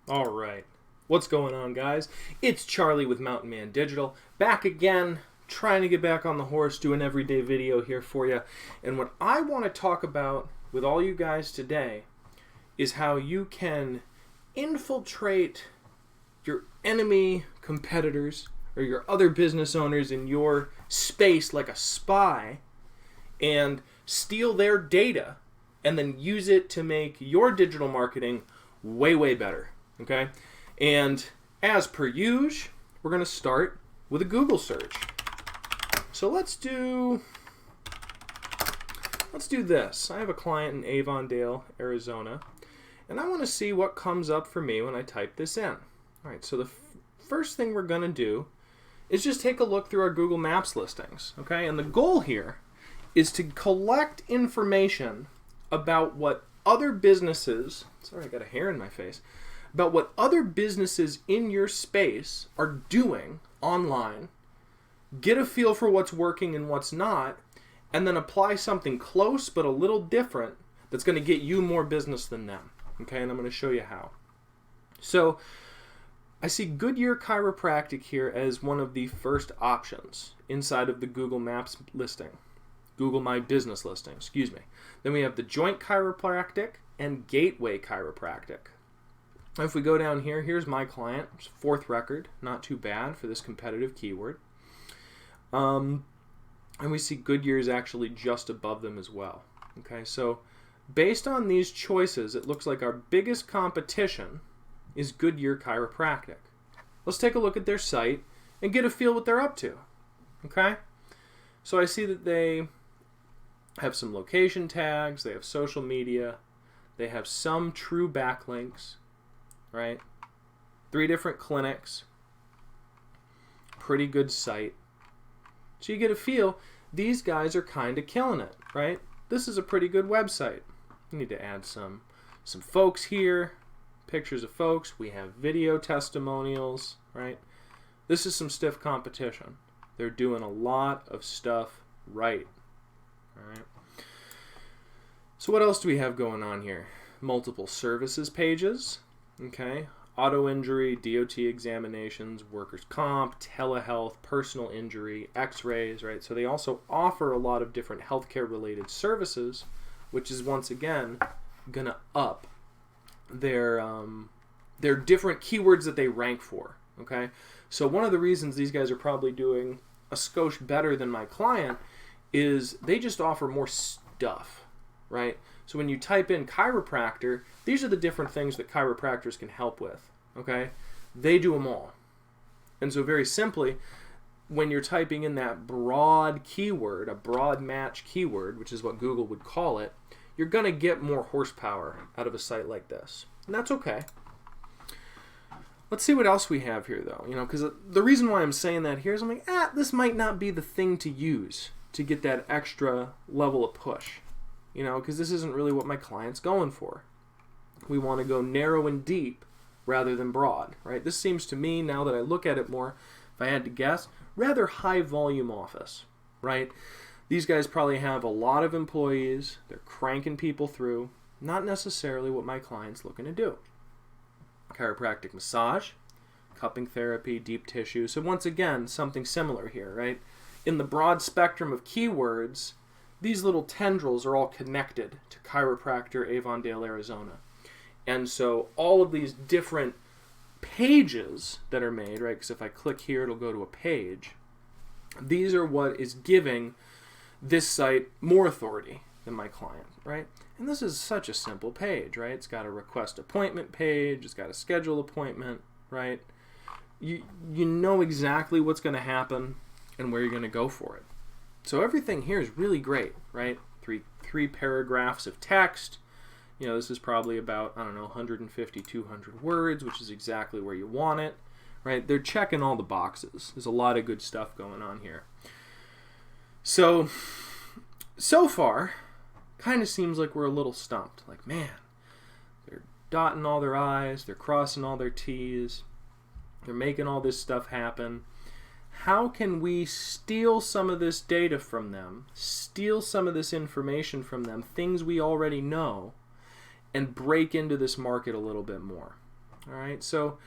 All right. What's going on, guys? It's Charlie with Mountain Man Digital, back again, trying to get back on the horse, do an everyday video here for you. And what I want to talk about with all you guys today is how you can infiltrate your enemy competitors or your other business owners in your space like a spy and steal their data and then use it to make your digital marketing way better. Okay? And as per usual, we're going to start with a Google search. So let's do this. I have a client in Avondale, Arizona, and I want to see what comes up for me when I type this in. All right, so the first thing we're going to do is just take a look through our Google Maps listings, okay? And the goal here is to collect information about what other businesses, sorry, I got a hair in my face, about what other businesses in your space are doing online, get a feel for what's working and what's not, and then apply something close but a little different that's going to get you more business than them. Okay, and I'm going to show you how. So I see Goodyear Chiropractic here as one of the first options inside of the Google Maps listing. Google My Business listing, excuse me. Then we have the Joint Chiropractic and Gateway Chiropractic. If we go down here, here's my client, fourth record, not too bad for this competitive keyword. And we see Goodyear is actually just above them as well. Okay, so based on these choices, it looks like our biggest competition is Goodyear Chiropractic. Let's take a look at their site and get a feel what they're up to. Okay, so I see that they have some location tags, they have social media, they have some true backlinks, right? 3 different clinics, pretty good site. So you get a feel, these guys are kind of killing it, right? This is a pretty good website. You need to add some folks here, pictures of folks. We have video testimonials, right? This is some stiff competition. They're doing a lot of stuff right. All right. So what else do we have going on here? Multiple services pages. Okay. Auto injury, DOT examinations, workers' comp, telehealth, personal injury, x-rays, right? So they also offer a lot of different healthcare related services, which is once again going to up their different keywords that they rank for, okay? So one of the reasons these guys are probably doing a skosh better than my client is they just offer more stuff, right? So when you type in chiropractor, these are the different things that chiropractors can help with, okay? They do them all. And so very simply, when you're typing in that broad keyword, a broad match keyword, which is what Google would call it, you're going to get more horsepower out of a site like this. And that's okay. Let's see what else we have here, though. You know, because the reason why I'm saying that here is I'm like, this might not be the thing to use to get that extra level of push. You know, because this isn't really what my client's going for. We want to go narrow and deep rather than broad, right? This seems to me, now that I look at it more, if I had to guess, rather high volume office, right? These guys probably have a lot of employees. They're cranking people through. Not necessarily what my client's looking to do. Chiropractic massage, cupping therapy, deep tissue. So once again, something similar here, right? In the broad spectrum of keywords, these little tendrils are all connected to Chiropractor Avondale, Arizona. And so all of these different pages that are made, right? Because if I click here, it'll go to a page. These are what is giving this site more authority than my client, right? And this is such a simple page, right? It's got a request appointment page. It's got a schedule appointment, right? You know exactly what's going to happen and where you're going to go for it. So everything here is really great, right? Three paragraphs of text. You know, this is probably about, I don't know, 150, 200 words, which is exactly where you want it, right? They're checking all the boxes. There's a lot of good stuff going on here. So far, kind of seems like we're a little stumped. Like, man, they're dotting all their I's, they're crossing all their T's, they're making all this stuff happen. How can we steal some of this data from them, steal some of this information from them, things we already know, and break into this market a little bit more? All right, so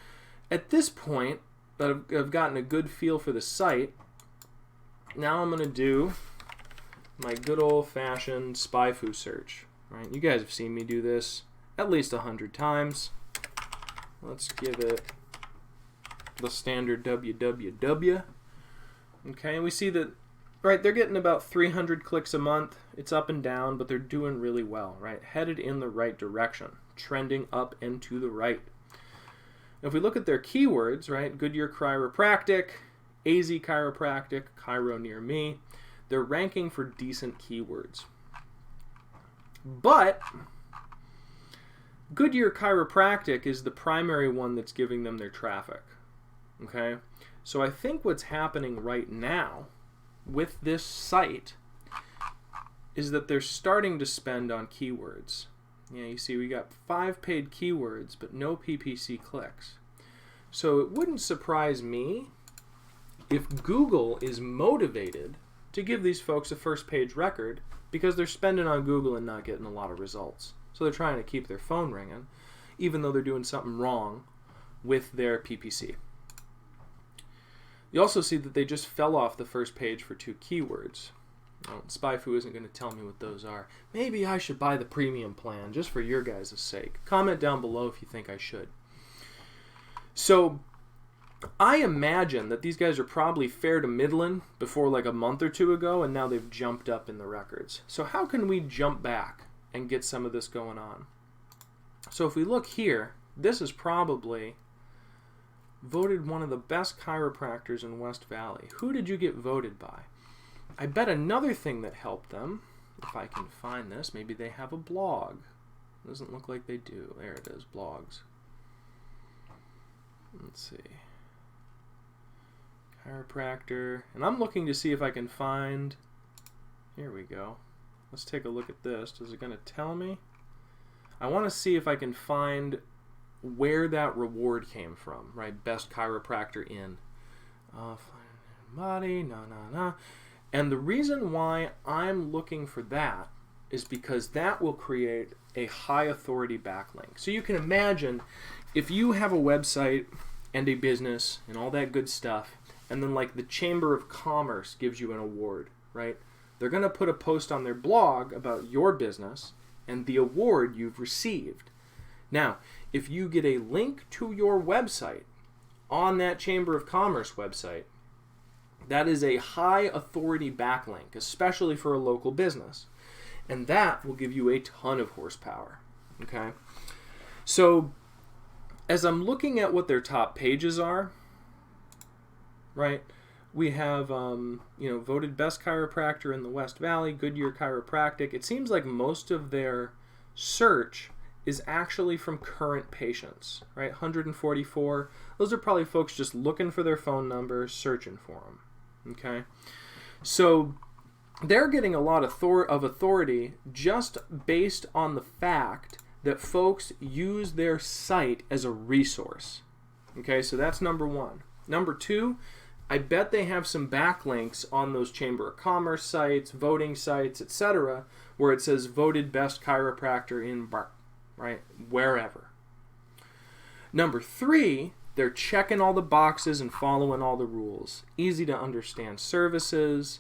at this point that I've gotten a good feel for the site, now I'm going to do my good old-fashioned SpyFu search. Right? You guys have seen me do this at least 100 times. Let's give it the standard www. Okay, and we see that, right, they're getting about 300 clicks a month. It's up and down, but they're doing really well, right? Headed in the right direction, trending up and to the right. If we look at their keywords, right, Goodyear Chiropractic, AZ Chiropractic, Chiro Near Me, they're ranking for decent keywords. But Goodyear Chiropractic is the primary one that's giving them their traffic. Okay? So I think what's happening right now with this site is that they're starting to spend on keywords. Yeah, you see we got 5 paid keywords, but no PPC clicks. So it wouldn't surprise me if Google is motivated to give these folks a first page record because they're spending on Google and not getting a lot of results. So they're trying to keep their phone ringing, even though they're doing something wrong with their PPC. You also see that they just fell off the first page for 2 keywords. Well, SpyFu isn't going to tell me what those are. Maybe I should buy the premium plan just for your guys' sake. Comment down below if you think I should. So I imagine that these guys are probably fair to middling before like a month or 2 ago, and now they've jumped up in the records. So how can we jump back and get some of this going on? So if we look here, this is probably voted one of the best chiropractors in West Valley. Who did you get voted by? I bet another thing that helped them, if I can find this, maybe they have a blog. Doesn't look like they do. There it is, blogs. Let's see. Chiropractor. And I'm looking to see if I can find... Here we go. Let's take a look at this. Is it going to tell me? I want to see if I can find where that reward came from, right? Best chiropractor in body, and the reason why I'm looking for that is because that will create a high authority backlink. So you can imagine if you have a website and a business and all that good stuff, and then like the Chamber of Commerce gives you an award, right? They're going to put a post on their blog about your business and the award you've received. Now, if you get a link to your website on that Chamber of Commerce website, that is a high authority backlink, especially for a local business. And that will give you a ton of horsepower. Okay? So, as I'm looking at what their top pages are, right, we have, voted best chiropractor in the West Valley, Goodyear Chiropractic. It seems like most of their search is actually from current patients, right? 144. Those are probably folks just looking for their phone numbers, searching for them, okay? So they're getting a lot of authority just based on the fact that folks use their site as a resource, okay? So that's number 1. Number 2, I bet they have some backlinks on those Chamber of Commerce sites, voting sites, etc., where it says voted best chiropractor in Bart. Right? Wherever. Number 3, they're checking all the boxes and following all the rules. Easy to understand services,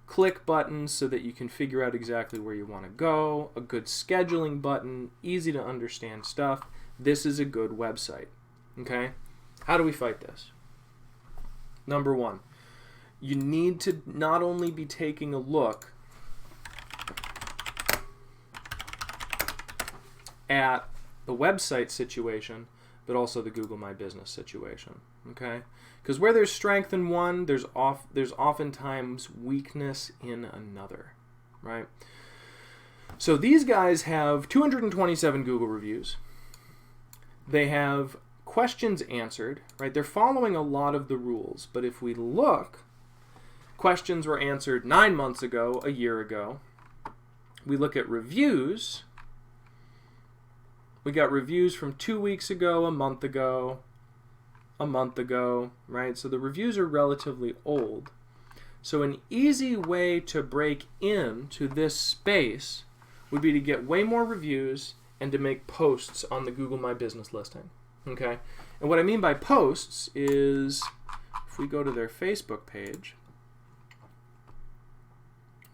click buttons so that you can figure out exactly where you want to go, a good scheduling button, easy to understand stuff. This is a good website. Okay? How do we fight this? Number 1, you need to not only be taking a look at the website situation, but also the Google My Business situation, okay? Because where there's strength in one, there's oftentimes weakness in another, right? So these guys have 227 Google reviews. They have questions answered, right? They're following a lot of the rules, but if we look, questions were answered 9 months ago, a year ago. We look at reviews. We got reviews from 2 weeks ago, a month ago, right? So the reviews are relatively old. So an easy way to break into this space would be to get way more reviews and to make posts on the Google My Business listing. Okay? And what I mean by posts is, if we go to their Facebook page,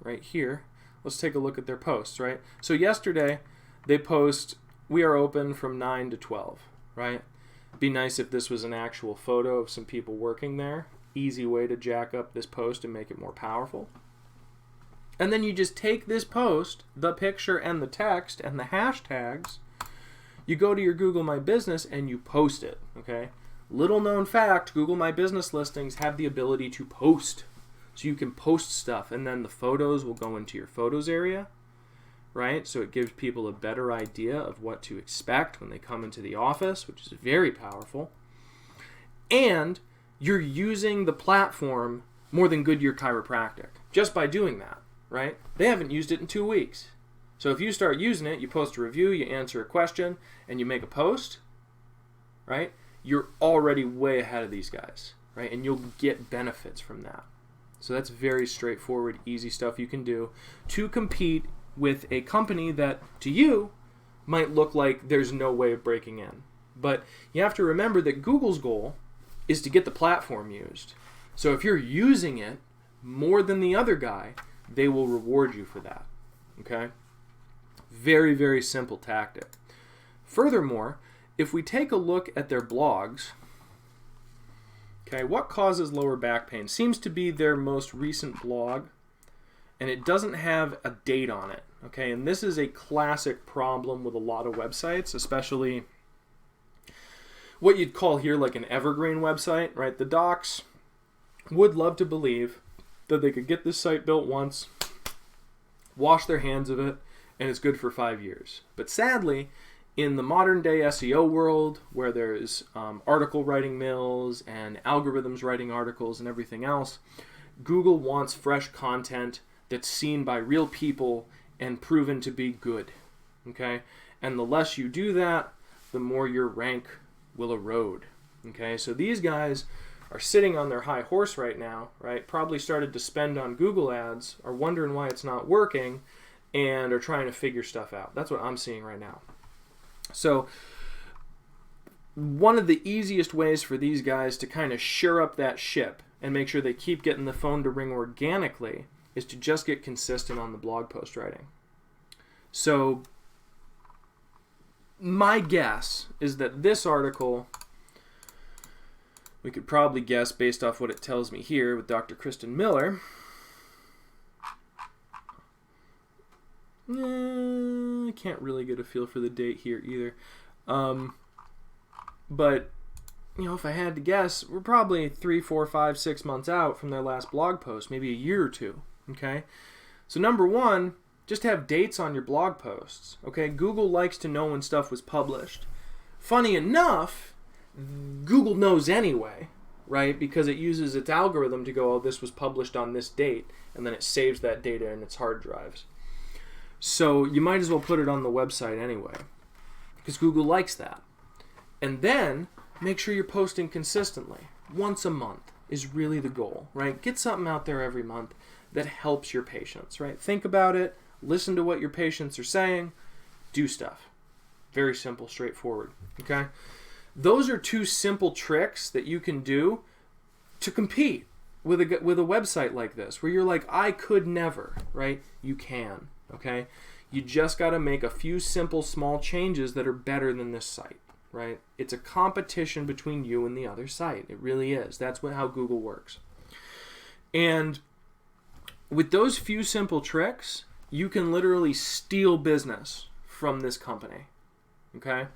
right here, let's take a look at their posts, right? So yesterday, they post, we are open from 9 to 12, right? Be nice if this was an actual photo of some people working there. Easy way to jack up this post and make it more powerful. And then you just take this post, the picture and the text and the hashtags, you go to your Google My Business and you post it, okay? Little known fact, Google My Business listings have the ability to post. So you can post stuff, and then the photos will go into your photos area, right? So it gives people a better idea of what to expect when they come into the office, which is very powerful. And you're using the platform more than Goodyear Chiropractic just by doing that, right? They haven't used it in 2 weeks. So if you start using it, you post a review, you answer a question, and you make a post, right? You're already way ahead of these guys, right? And you'll get benefits from that. So that's very straightforward, easy stuff you can do to compete with a company that, to you, might look like there's no way of breaking in. But you have to remember that Google's goal is to get the platform used. So if you're using it more than the other guy, they will reward you for that, okay? Very, very simple tactic. Furthermore, if we take a look at their blogs, okay, what causes lower back pain? Seems to be their most recent blog, and it doesn't have a date on it, okay? And this is a classic problem with a lot of websites, especially what you'd call here like an evergreen website, right? The docs would love to believe that they could get this site built once, wash their hands of it, and it's good for 5 years. But sadly, in the modern day SEO world, where there's article writing mills and algorithms writing articles and everything else, Google wants fresh content that's seen by real people and proven to be good, okay? And the less you do that, the more your rank will erode, okay? So these guys are sitting on their high horse right now, right? Probably started to spend on Google ads, are wondering why it's not working, and are trying to figure stuff out. That's what I'm seeing right now. So one of the easiest ways for these guys to kind of shore up that ship and make sure they keep getting the phone to ring organically is to just get consistent on the blog post writing. So my guess is that this article, we could probably guess based off what it tells me here with Dr. Kristen Miller. I can't really get a feel for the date here either. But, you know, if I had to guess, we're probably 3, 4, 5, 6 months out from their last blog post, maybe a year or two, okay? So number one, just have dates on your blog posts, okay? Google likes to know when stuff was published. Funny enough, Google knows anyway, right? Because it uses its algorithm to go, oh, this was published on this date, and then it saves that data in its hard drives. So you might as well put it on the website anyway, because Google likes that. And then make sure you're posting consistently. Once a month is really the goal, right? Get something out there every month that helps your patients, right? Think about it, listen to what your patients are saying, do stuff. Very simple, straightforward, okay? Those are 2 simple tricks that you can do to compete with a website like this, where you're like, I could never, right? You can. Okay, you just got to make a few simple small changes that are better than this site, right? It's a competition between you and the other site. It really is. That's how Google works. And with those few simple tricks, you can literally steal business from this company, okay?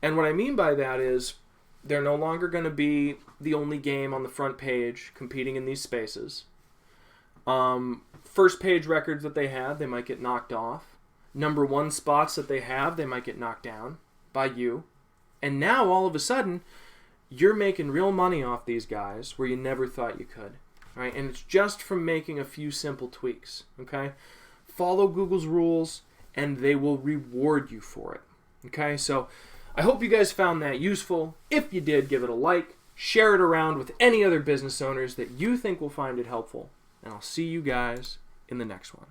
And what I mean by that is they're no longer going to be the only game on the front page competing in these spaces. First page records that they have, they might get knocked off. Number 1 spots that they have, they might get knocked down by you. And now, all of a sudden, you're making real money off these guys where you never thought you could. Right? And it's just from making a few simple tweaks. Okay? Follow Google's rules, and they will reward you for it. Okay? So, I hope you guys found that useful. If you did, give it a like. Share it around with any other business owners that you think will find it helpful. And I'll see you guys in the next one.